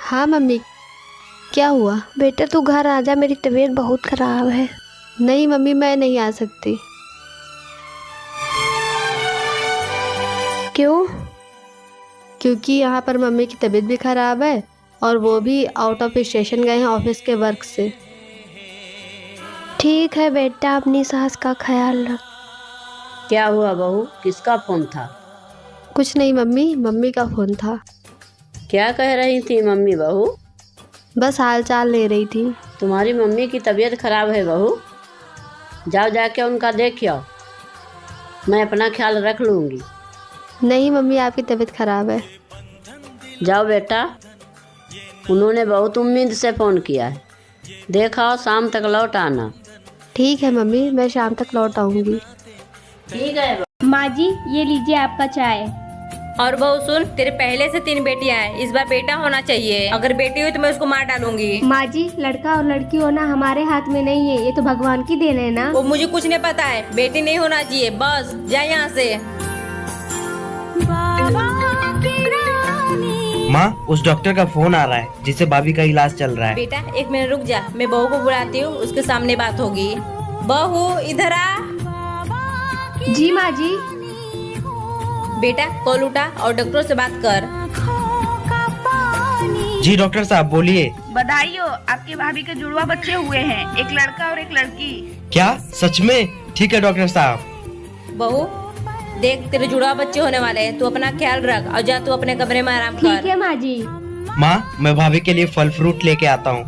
हाँ मम्मी, क्या हुआ? बेटा तू घर आ जा, मेरी तबीयत बहुत ख़राब है। नहीं मम्मी, मैं नहीं आ सकती। क्यों? क्योंकि यहाँ पर मम्मी की तबीयत भी ख़राब है और वो भी आउट ऑफ स्टेशन गए हैं ऑफिस के वर्क से। ठीक है बेटा, अपनी सास का ख्याल रख। क्या हुआ बहू, किसका फोन था? कुछ नहीं मम्मी, मम्मी का फ़ोन था। क्या कह रही थी मम्मी बहू? बस हाल चाल ले रही थी। तुम्हारी मम्मी की तबीयत खराब है बहू, जाओ जाके उनका देख आओ, मैं अपना ख्याल रख लूँगी। नहीं मम्मी, आपकी तबीयत ख़राब है। जाओ बेटा, उन्होंने बहुत उम्मीद से फ़ोन किया है, देखा शाम तक लौट आना। ठीक है मम्मी, मैं शाम तक लौट आऊँगी। ठीक है। माँ जी, ये लीजिए आपका चाय। और बहू सुन, तेरे पहले से 3 बेटियां हैं, इस बार बेटा होना चाहिए। अगर बेटी हुई तो मैं उसको मार डालूंगी। माँ जी, लड़का और लड़की होना हमारे हाथ में नहीं है, ये तो भगवान की देन है ना। वो मुझे कुछ नहीं पता है, बेटी नहीं होना चाहिए, बस जा यहाँ से। माँ, उस डॉक्टर का फोन आ रहा है जिससे भाभी का इलाज चल रहा है। बेटा 1 मिनट रुक जा, मैं बहू को बुलाती हूँ, उसके सामने बात होगी। बहू इधर आ। जी माँ जी। बेटा कॉल उठा और डॉक्टर से बात कर। जी डॉक्टर साहब बोलिए। बधाई हो, आपके भाभी के जुड़वा बच्चे हुए हैं, एक लड़का और एक लड़की। क्या सच में? ठीक है डॉक्टर साहब। बहू देख, तेरे जुड़वा बच्चे होने वाले हैं, तू अपना ख्याल रख और जा तू अपने कमरे में आराम कर। ठीक है माँ जी। माँ, मैं भाभी के लिए फल फ्रूट लेके आता हूँ।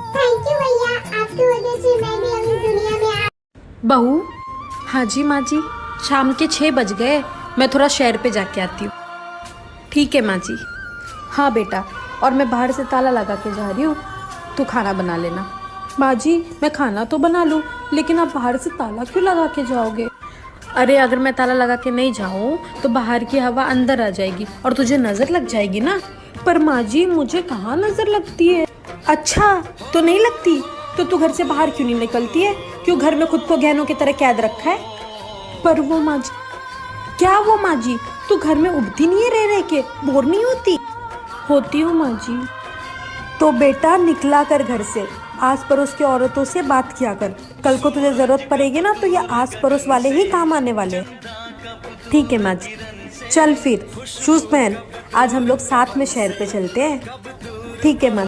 थैंक यू भैया, आपकी वजह से मैं भी अभी दुनिया में बहू। हाँ जी माँ जी, शाम के 6 बज गए, मैं थोड़ा शहर पे जाके आती हूँ। ठीक है माँ जी। हाँ बेटा, और मैं बाहर से ताला लगा के जा रही हूँ, तू खाना बना लेना। माँ जी, मैं खाना तो बना लूँ, लेकिन आप बाहर से ताला क्यों लगा के जाओगे? अरे अगर मैं ताला लगा के नहीं जाऊँ तो बाहर की हवा अंदर आ जाएगी और तुझे नज़र लग जाएगी ना। पर माँ जी, मुझे कहाँ नज़र लगती है। अच्छा तो नहीं लगती, तो तू घर से बाहर क्यों नहीं निकलती है? क्यों घर में खुद को गहनों की तरह कैद रखा है? पर वो माँ जी, क्या वो माँ जी, तू घर में उबती नहीं है रह के, बोर नहीं होती? होती हूँ माँ जी। तो बेटा निकला कर घर से, आस पड़ोस की औरतों से बात किया कर, कल को तुझे जरूरत पड़ेगी ना तो ये आस पड़ोस वाले ही काम आने वाले। ठीक है माँ जी। चल फिर शूज पहन, आज हम लोग साथ में शहर पे चलते हैं। ठीक है माँ।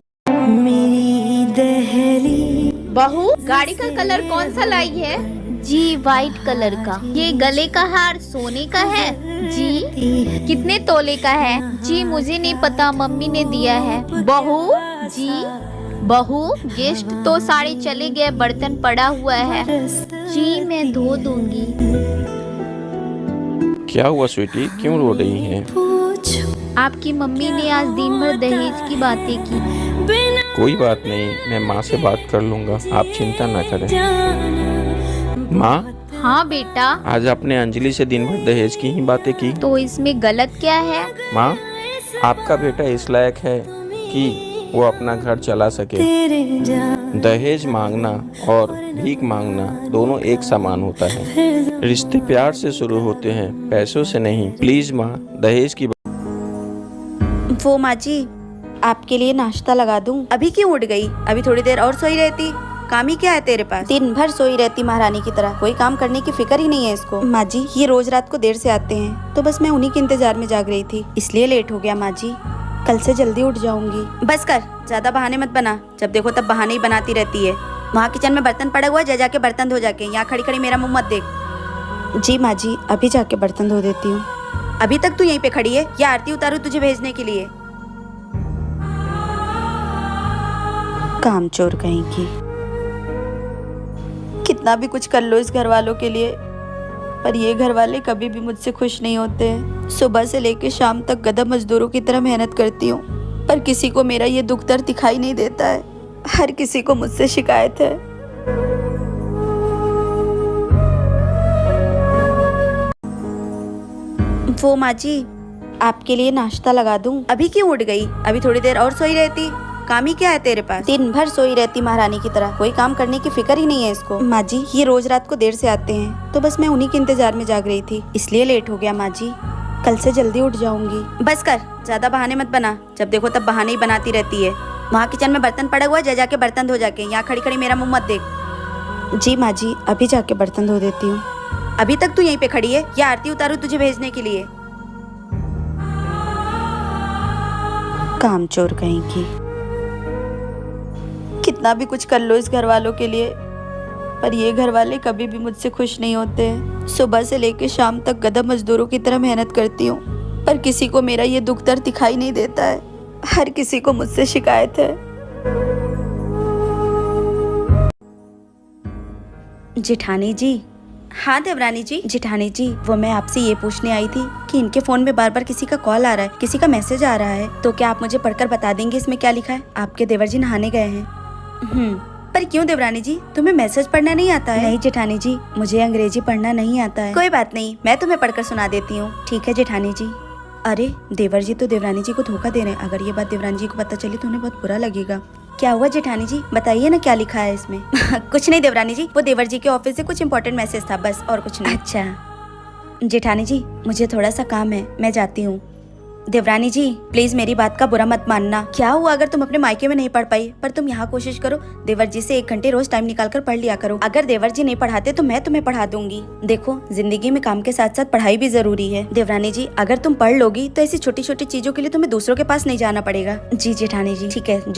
बहू, गाड़ी का कलर कौन सा लाई है? जी वाइट कलर का। ये गले का हार सोने का है? जी। कितने तोले का है? जी मुझे नहीं पता, मम्मी ने दिया है। बहू जी। बहू, गेस्ट तो सारे चले गए, बर्तन पड़ा हुआ है। जी मैं धो दूंगी। क्या हुआ स्वीटी, क्यों रो रही हैं? आपकी मम्मी ने आज दिन भर दहेज की बातें की। कोई बात नहीं, मैं माँ से बात कर लूँगा, आप चिंता ना करें। माँ। हाँ बेटा। आज आपने अंजलि से दिन भर दहेज की ही बातें की, तो इसमें गलत क्या है? माँ आपका बेटा इस लायक है कि वो अपना घर चला सके। दहेज मांगना और भीख मांगना दोनों एक समान होता है। रिश्ते प्यार से शुरू होते हैं, पैसों से नहीं। प्लीज माँ, दहेज की वो माँ जी, आपके लिए नाश्ता लगा दूं? अभी क्यों उठ गई? अभी थोड़ी देर और सोई रहती। काम ही क्या है तेरे पास? दिन भर सोई रहती महारानी की तरह, कोई काम करने की फिक्र ही नहीं है इसको। माँ जी, ये रोज रात को देर से आते हैं, तो बस मैं उन्हीं के इंतजार में जाग रही थी, इसलिए लेट हो गया। माँ जी, कल से जल्दी उठ जाऊंगी। बस कर, ज्यादा बहाने मत बना, जब देखो तब बहाने ही बनाती रहती है। वहाँ किचन में बर्तन पड़ा हुआ है, जाके बर्तन धो जाके, यहाँ खड़ी खड़ी मेरा मुँह मत देख। जी माँ जी, अभी जाके बर्तन धो देती हूँ। अभी तक तू यहीं पे खड़ी है या आरती उतारू तुझे भेजने के लिए? कामचोर कहीं की। कितना भी कुछ कर लो इस घर वालों के लिए, पर ये घर वाले कभी भी मुझसे खुश नहीं होते हैं। सुबह से लेकर शाम तक गधा मजदूरों की तरह मेहनत करती हूँ, पर किसी को मेरा ये दुख दर्द दिखाई नहीं देता है। हर किसी को मुझसे शिकायत है। वो माँ जी, आपके लिए नाश्ता लगा दूं? अभी क्यों उठ गई? अभी थोड़ी देर और सोई रहती। काम ही क्या है तेरे पास? दिन भर सोई रहती महारानी की तरह, कोई काम करने की फिक्र ही नहीं है इसको। माँ जी, ये रोज रात को देर से आते हैं, तो बस मैं उन्हीं के इंतजार में जाग रही थी, इसलिए लेट हो गया। माँ जी, कल से जल्दी उठ जाऊंगी। बस कर, ज्यादा बहाने मत बना, जब देखो तब बहाने ही बनाती रहती है। वहाँ किचन में बर्तन पड़ा हुआ है, जा जाके बर्तन धो जाके, यहाँ खड़ी खड़ी मेरा मुंह मत देख। जी माँ जी, अभी जाके बर्तन धो देती हूँ। अभी तक तू यहीं पे खड़ी है या आरती उतारू तुझे भेजने के लिए? कामचोर कहीं की। कितना भी कुछ कर लो इस घर वालों के लिए, पर ये घर वाले कभी भी मुझसे खुश नहीं होते हैं। सुबह से लेकर शाम तक गधा मजदूरों की तरह मेहनत करती हूँ, पर किसी को मेरा ये दुख दर्द दिखाई नहीं देता है। हर किसी को मुझसे शिकायत है। जेठानी जी। हाँ देवरानी जी। जेठानी जी, वो मैं आपसे ये पूछने आई थी कि इनके फोन में बार बार किसी का कॉल आ रहा है, किसी का मैसेज आ रहा है, तो क्या आप मुझे पढ़कर बता देंगे इसमें क्या लिखा है? आपके देवर जी नहाने गए हैं। पर क्यों देवरानी जी, तुम्हें मैसेज पढ़ना नहीं आता है? नहीं जेठानी जी, मुझे अंग्रेजी पढ़ना नहीं आता है। कोई बात नहीं, मैं तुम्हें पढ़कर सुना देती हूँ। ठीक है जेठानी जी। अरे देवर जी तो देवरानी जी को धोखा दे रहे हैं। अगर ये बात देवरानी जी को पता चली तो उन्हें बहुत बुरा लगेगा। क्या हुआ जेठानी जी, बताइए ना क्या लिखा है इसमें। कुछ नहीं देवरानी जी, वो देवर जी के ऑफिस से कुछ इम्पोर्टेंट मैसेज था, बस, और कुछ नहीं। अच्छा जेठानी जी, मुझे थोड़ा सा काम है, मैं जाती हूँ। देवरानी जी प्लीज मेरी बात का बुरा मत मानना। क्या हुआ अगर तुम अपने मायके में नहीं पढ़ पाई, पर तुम यहाँ कोशिश करो, देवर जी से 1 घंटे रोज टाइम निकाल कर पढ़ लिया करो। अगर देवर जी नहीं पढ़ाते तो मैं तुम्हें पढ़ा दूंगी। देखो जिंदगी में काम के साथ साथ पढ़ाई भी जरूरी है। देवरानी जी अगर तुम पढ़ लोगी तो ऐसी छोटी छोटी चीजों के लिए तुम्हें दूसरों के पास नहीं जाना पड़ेगा। जी जेठानी जी ठीक है, जाओ।